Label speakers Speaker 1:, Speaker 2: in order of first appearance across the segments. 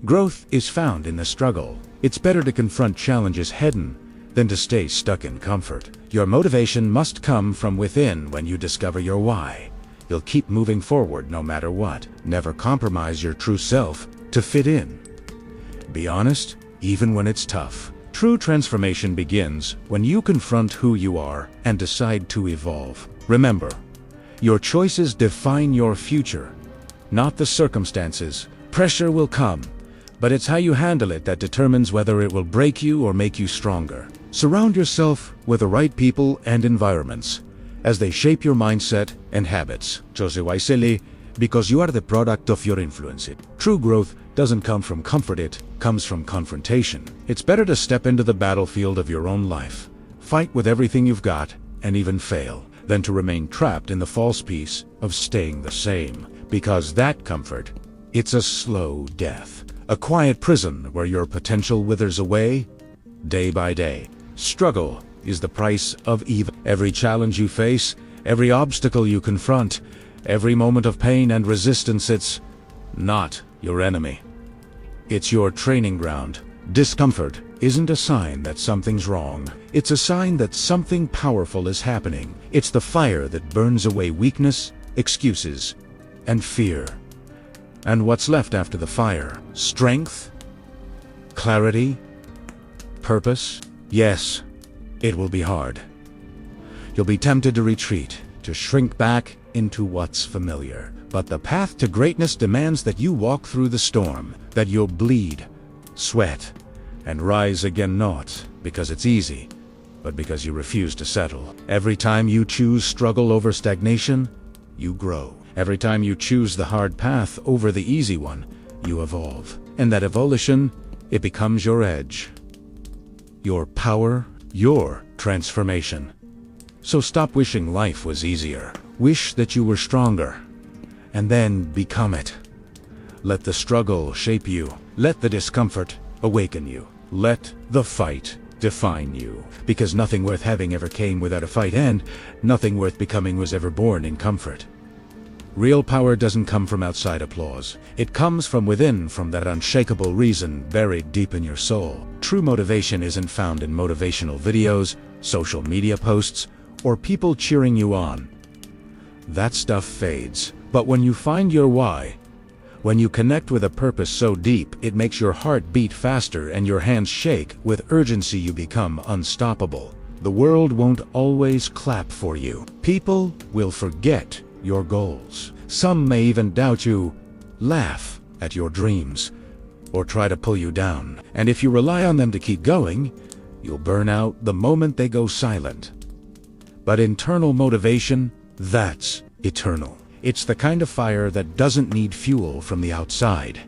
Speaker 1: Growth is found in the struggle. It's better to confront challenges head-on than to stay stuck in comfort. Your motivation must come from within. When you discover your why, you'll keep moving forward no matter what. Never compromise your true self to fit in. Be honest, even when it's tough. True transformation begins when you confront who you are and decide to evolve. Remember, your choices define your future, not the circumstances. Pressure will come, but it's how you handle it that determines whether it will break you or make you stronger. Surround yourself with the right people and environments as they shape your mindset and habits. Because you are the product of your influence. True growth doesn't come from comfort, it comes from confrontation. It's better to step into the battlefield of your own life, fight with everything you've got, and even fail, than to remain trapped in the false peace of staying the same. Because that comfort, it's a slow death, a quiet prison where your potential withers away day by day. Struggle is the price of evil. Every challenge you face, every obstacle you confront, every moment of pain and resistance, it's not your enemy. It's your training ground. Discomfort isn't a sign that something's wrong. It's a sign that something powerful is happening. It's the fire that burns away weakness, excuses, and fear. And what's left after the fire? Strength? Clarity? Purpose? Yes, it will be hard. You'll be tempted to retreat, to shrink back into what's familiar. But the path to greatness demands that you walk through the storm, that you'll bleed, sweat, and rise again, not because it's easy, but because you refuse to settle. Every time you choose struggle over stagnation, you grow. Every time you choose the hard path over the easy one, you evolve. And that evolution, it becomes your edge, your power, your transformation. So stop wishing life was easier. Wish that you were stronger, and then become it. Let the struggle shape you. Let the discomfort awaken you. Let the fight define you. Because nothing worth having ever came without a fight, and nothing worth becoming was ever born in comfort. Real power doesn't come from outside applause. It comes from within, from that unshakable reason buried deep in your soul. True motivation isn't found in motivational videos, social media posts, or people cheering you on. That stuff fades. But when you find your why, when you connect with a purpose so deep it makes your heart beat faster and your hands shake with urgency, you become unstoppable. The world won't always clap for you. People will forget your goals. Some may even doubt you, laugh at your dreams, or try to pull you down. And if you rely on them to keep going, you'll burn out the moment they go silent. But internal motivation, that's eternal. It's the kind of fire that doesn't need fuel from the outside.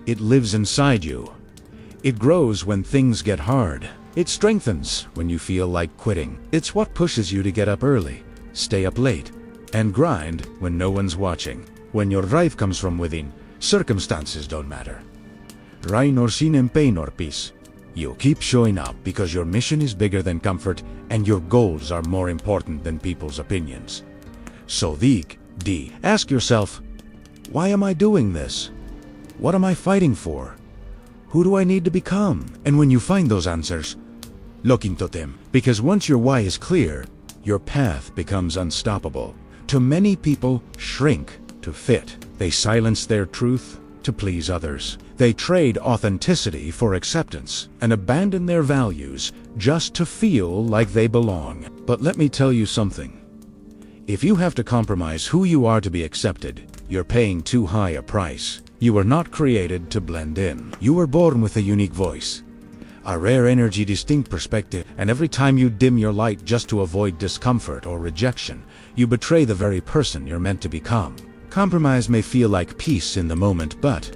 Speaker 1: It lives inside you. It grows when things get hard. It strengthens when you feel like quitting. It's what pushes you to get up early, stay up late, and grind when no one's watching. When your drive comes from within, circumstances don't matter. Rain or sin, pain or peace. You'll keep showing up because your mission is bigger than comfort and your goals are more important than people's opinions. So ask yourself, why am I doing this? What am I fighting for? Who do I need to become? And when you find those answers, look into them. Because once your why is clear, your path becomes unstoppable. Too many people shrink to fit. They silence their truth to please others. They trade authenticity for acceptance and abandon their values just to feel like they belong. But let me tell you something. If you have to compromise who you are to be accepted, you're paying too high a price. You were not created to blend in. You were born with a unique voice, a rare energy, distinct perspective, and every time you dim your light just to avoid discomfort or rejection, you betray the very person you're meant to become. Compromise may feel like peace in the moment, but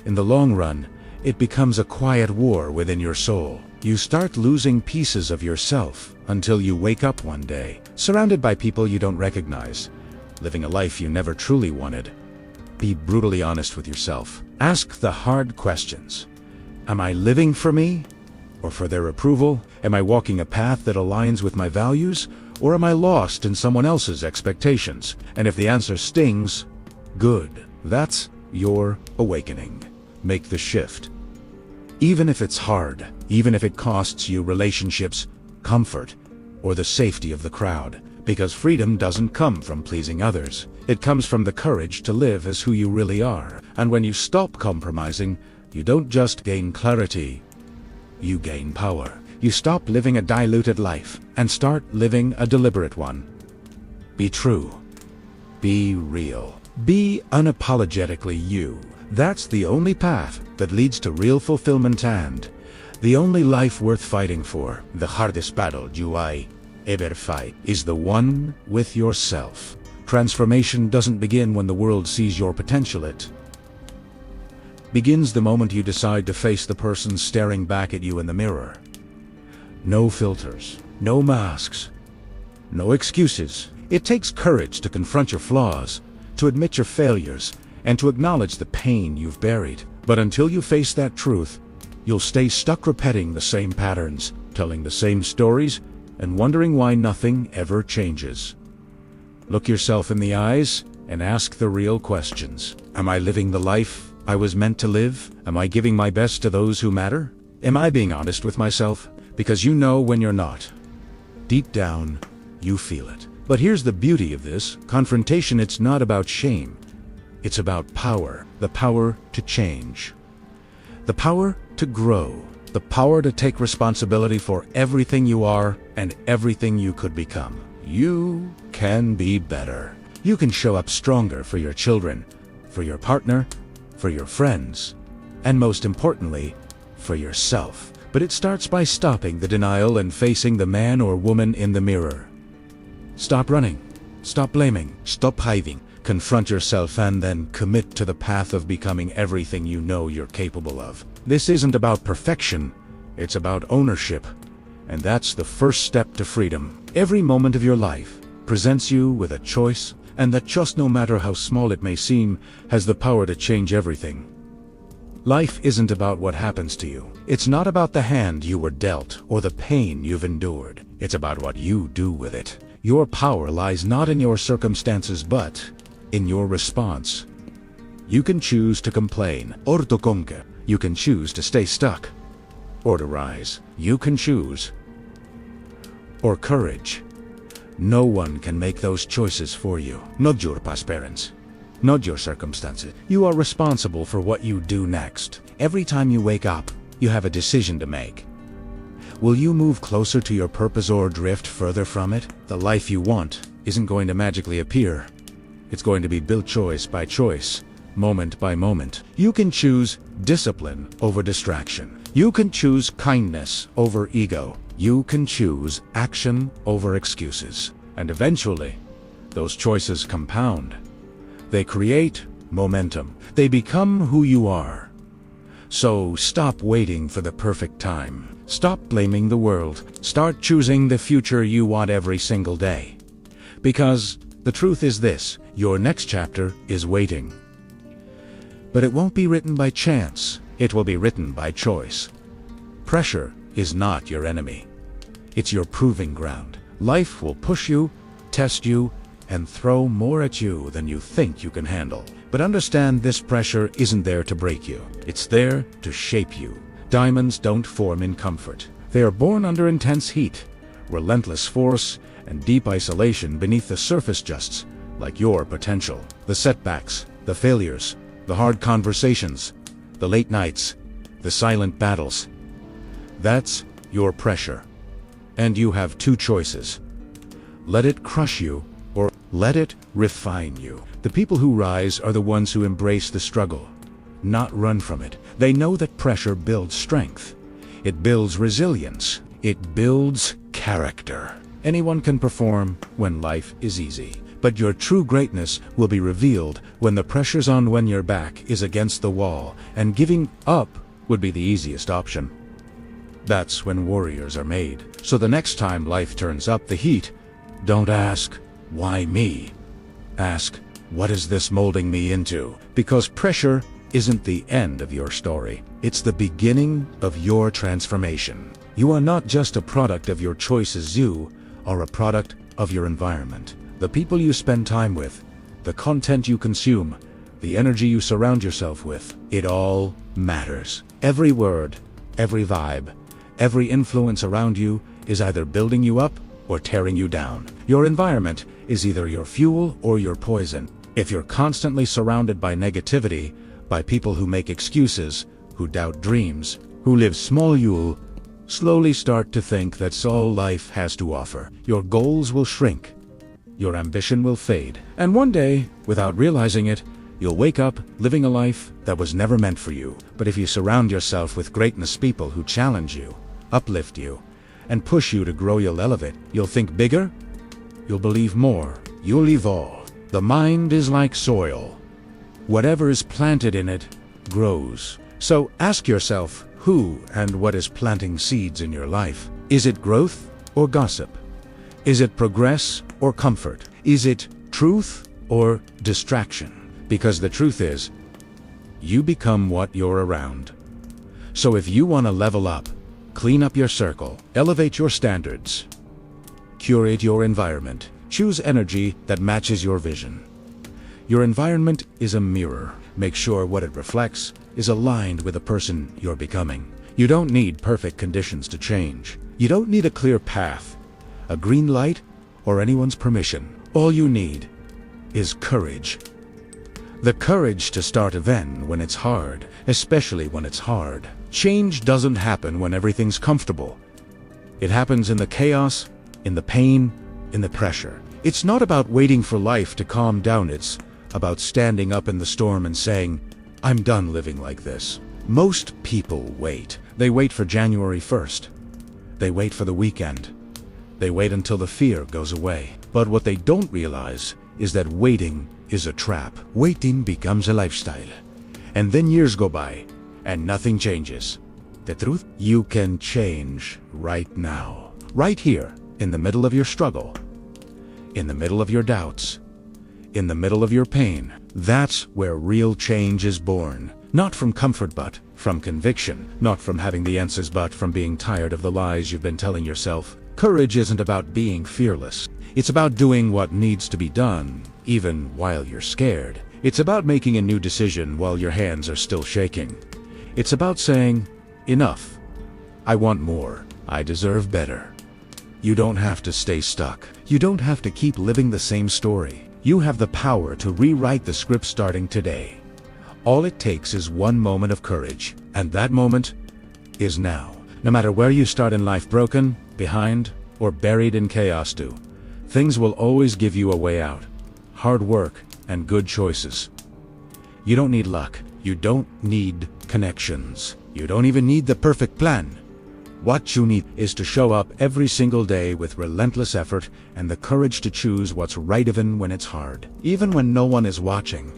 Speaker 1: in the long run, it becomes a quiet war within your soul. You start losing pieces of yourself until you wake up one day, surrounded by people you don't recognize, living a life you never truly wanted. Be brutally honest with yourself. Ask the hard questions. Am I living for me or for their approval? Am I walking a path that aligns with my values, or am I lost in someone else's expectations? And if the answer stings, good. That's your awakening. make the shift. Even if it's hard, even if it costs you relationships, comfort, or the safety of the crowd. Because freedom doesn't come from pleasing others. It comes from the courage to live as who you really are. And when you stop compromising, you don't just gain clarity, you gain power. You stop living a diluted life and start living a deliberate one. Be true. Be real. Be unapologetically you. That's the only path that leads to real fulfillment and the only life worth fighting for. The hardest battle you ever fight is the one with yourself. Transformation doesn't begin when the world sees your potential. It begins the moment you decide to face the person staring back at you in the mirror. No filters, no masks, no excuses. It takes courage to confront your flaws, to admit your failures, and to acknowledge the pain you've buried. But until you face that truth, you'll stay stuck repeating the same patterns, telling the same stories, and wondering why nothing ever changes. Look yourself in the eyes and ask the real questions. Am I living the life I was meant to live? Am I giving my best to those who matter? Am I being honest with myself? Because you know when you're not. Deep down, you feel it. But here's the beauty of this confrontation. It's not about shame. It's about power. The power to change. The power to grow. The power to take responsibility for everything you are and everything you could become. You can be better. You can show up stronger for your children, for your partner, for your friends, and most importantly, for yourself. But it starts by stopping the denial and facing the man or woman in the mirror. Stop running. Stop blaming. Stop hiding. Confront yourself and then commit to the path of becoming everything you know you're capable of. This isn't about perfection. It's about ownership. And that's the first step to freedom. Every moment of your life presents you with a choice, and that choice, no matter how small it may seem, has the power to change everything. Life isn't about what happens to you. It's not about the hand you were dealt or the pain you've endured. It's about what you do with it. Your power lies not in your circumstances but in your response. You can choose to complain or to conquer. You can choose to stay stuck or to rise. You can choose or courage. No one can make those choices for you. Not your past parents. Not your circumstances. You are responsible for what you do next. Every time you wake up, you have a decision to make. Will you move closer to your purpose or drift further from it? The life you want isn't going to magically appear. It's going to be built choice by choice, moment by moment. You can choose discipline over distraction. You can choose kindness over ego. You can choose action over excuses. And eventually, those choices compound. They create momentum. They become who you are. So stop waiting for the perfect time. Stop blaming the world. Start choosing the future you want every single day. Because the truth is this, your next chapter is waiting. But it won't be written by chance. It will be written by choice. Pressure is not your enemy. It's your proving ground. Life will push you, test you, and throw more at you than you think you can handle. But understand, this pressure isn't there to break you. It's there to shape you. Diamonds don't form in comfort. They are born under intense heat, relentless force, and deep isolation beneath the surface, just like your potential. The setbacks, the failures, the hard conversations, the late nights, the silent battles. That's your pressure. And you have two choices. Let it crush you, or let it refine you. The people who rise are the ones who embrace the struggle, not run from it. They know that pressure builds strength. It builds resilience. It builds character. Anyone can perform when life is easy. But your true greatness will be revealed when the pressure's on, when your back is against the wall, and giving up would be the easiest option. That's when warriors are made. So the next time life turns up the heat, don't ask, why me? Ask, what is this molding me into? Because pressure isn't the end of your story. It's the beginning of your transformation. You are not just a product of your choices. You are a product of your environment. The people you spend time with, the content you consume, the energy you surround yourself with. It all matters. Every word, every vibe, every influence around you is either building you up or tearing you down. Your environment is either your fuel or your poison. If you're constantly surrounded by negativity, by people who make excuses, who doubt dreams, who live small, you'll slowly start to think that's all life has to offer. Your goals will shrink, your ambition will fade, and one day, without realizing it, you'll wake up living a life that was never meant for you. But if you surround yourself with greatness people who challenge you, uplift you, and push you to grow, you'll elevate. You'll think bigger, you'll believe more, you'll evolve. The mind is like soil. Whatever is planted in it grows. So ask yourself, who and what is planting seeds in your life? Is it growth or gossip? Is it progress or comfort? Is it truth or distraction? Because the truth is, you become what you're around. So if you want to level up, clean up your circle, elevate your standards, curate your environment, choose energy that matches your vision. Your environment is a mirror. Make sure what it reflects is aligned with the person you're becoming. You don't need perfect conditions to change. You don't need a clear path, a green light, or anyone's permission. All you need is courage. The courage to start again when it's hard, especially when it's hard. Change doesn't happen when everything's comfortable. It happens in the chaos, in the pain, in the pressure. It's not about waiting for life to calm down. It's about standing up in the storm and saying, I'm done living like this. Most people wait. They wait for January 1st. They wait for the weekend. They wait until the fear goes away. But what they don't realize is that waiting is a trap. Waiting becomes a lifestyle. And then years go by, and nothing changes. The truth? You can change right now. Right here, in the middle of your struggle. In the middle of your doubts. In the middle of your pain. That's where real change is born. Not from comfort, but from conviction. Not from having the answers, but from being tired of the lies you've been telling yourself. Courage isn't about being fearless. It's about doing what needs to be done, even while you're scared. It's about making a new decision while your hands are still shaking. It's about saying, enough. I want more. I deserve better. You don't have to stay stuck. You don't have to keep living the same story. You have the power to rewrite the script starting today. All it takes is one moment of courage, and that moment is now. No matter where you start in life, broken, behind, or buried in chaos, things will always give you a way out. Hard work and good choices. You don't need luck. You don't need connections. You don't even need the perfect plan. What you need is to show up every single day with relentless effort and the courage to choose what's right even when it's hard. Even when no one is watching.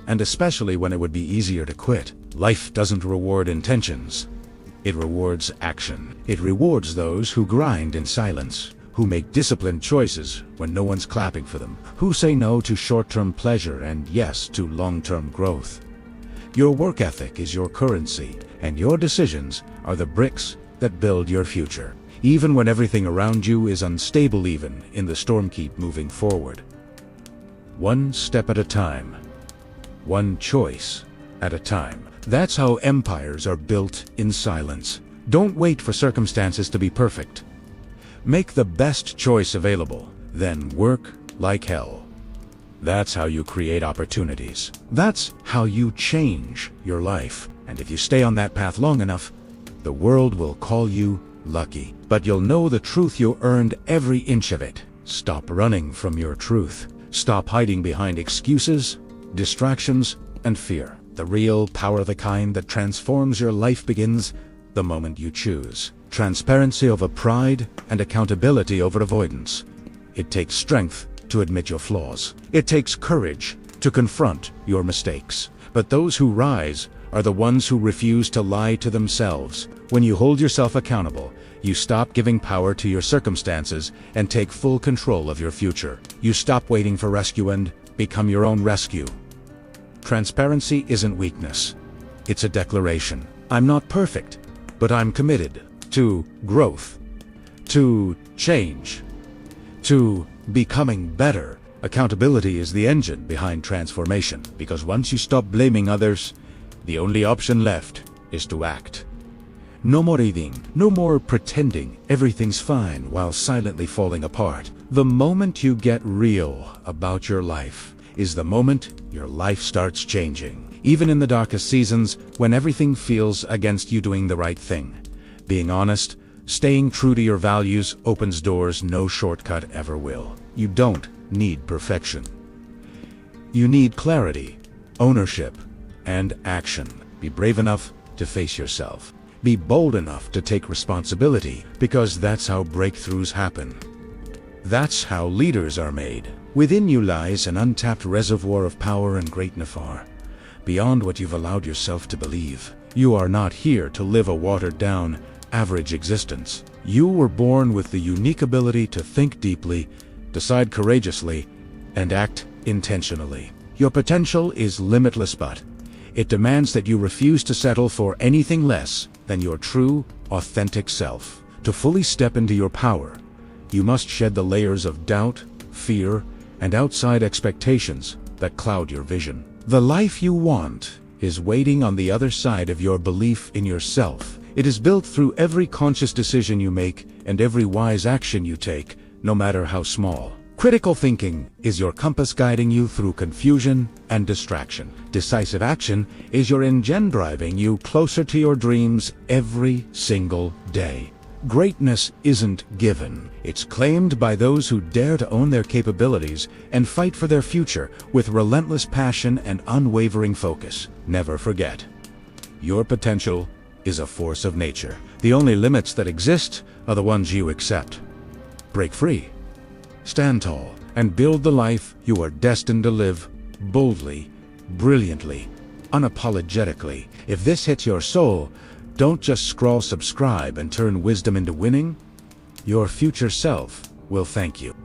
Speaker 1: And especially when it would be easier to quit. Life doesn't reward intentions. It rewards action. It rewards those who grind in silence, who make disciplined choices when no one's clapping for them, who say no to short-term pleasure and yes to long-term growth. Your work ethic is your currency, and your decisions are the bricks that build your future. Even when everything around you is unstable, even in the storm, keep moving forward. One step at a time. One choice at a time. That's how empires are built in silence. Don't wait for circumstances to be perfect. Make the best choice available, then work like hell. That's how you create opportunities. That's how you change your life. And if you stay on that path long enough, the world will call you lucky. But you'll know the truth. You earned every inch of it. Stop running from your truth. Stop hiding behind excuses, distractions, and fear. The real power, the kind that transforms your life, begins the moment you choose. Transparency over pride and accountability over avoidance. It takes strength to admit your flaws. It takes courage to confront your mistakes. But those who rise are the ones who refuse to lie to themselves. When you hold yourself accountable, you stop giving power to your circumstances and take full control of your future. You stop waiting for rescue and become your own rescue. Transparency isn't weakness. It's a declaration. I'm not perfect, but I'm committed to growth, to change, to becoming better. Accountability is the engine behind transformation, because once you stop blaming others, the only option left is to act. No more eating, no more pretending everything's fine while silently falling apart. The moment you get real about your life is the moment your life starts changing. Even in the darkest seasons, when everything feels against you doing the right thing, being honest, staying true to your values opens doors no shortcut ever will. You don't need perfection. You need clarity, ownership, and action. Be brave enough to face yourself. Be bold enough to take responsibility, because that's how breakthroughs happen. That's how leaders are made. Within you lies an untapped reservoir of power and greatness far beyond what you've allowed yourself to believe. You are not here to live a watered-down, average existence. You were born with the unique ability to think deeply, decide courageously, and act intentionally. Your potential is limitless, but it demands that you refuse to settle for anything less than your true, authentic self. To fully step into your power, you must shed the layers of doubt, fear, and outside expectations that cloud your vision. The life you want is waiting on the other side of your belief in yourself. It is built through every conscious decision you make and every wise action you take, no matter how small. Critical thinking is your compass guiding you through confusion and distraction. Decisive action is your engine driving you closer to your dreams every single day. Greatness isn't given. It's claimed by those who dare to own their capabilities and fight for their future with relentless passion and unwavering focus. Never forget, your potential is a force of nature. The only limits that exist are the ones you accept. Break free, stand tall, and build the life you are destined to live boldly, brilliantly, unapologetically. If this hits your soul, don't just scroll subscribe and turn wisdom into winning. Your future self will thank you.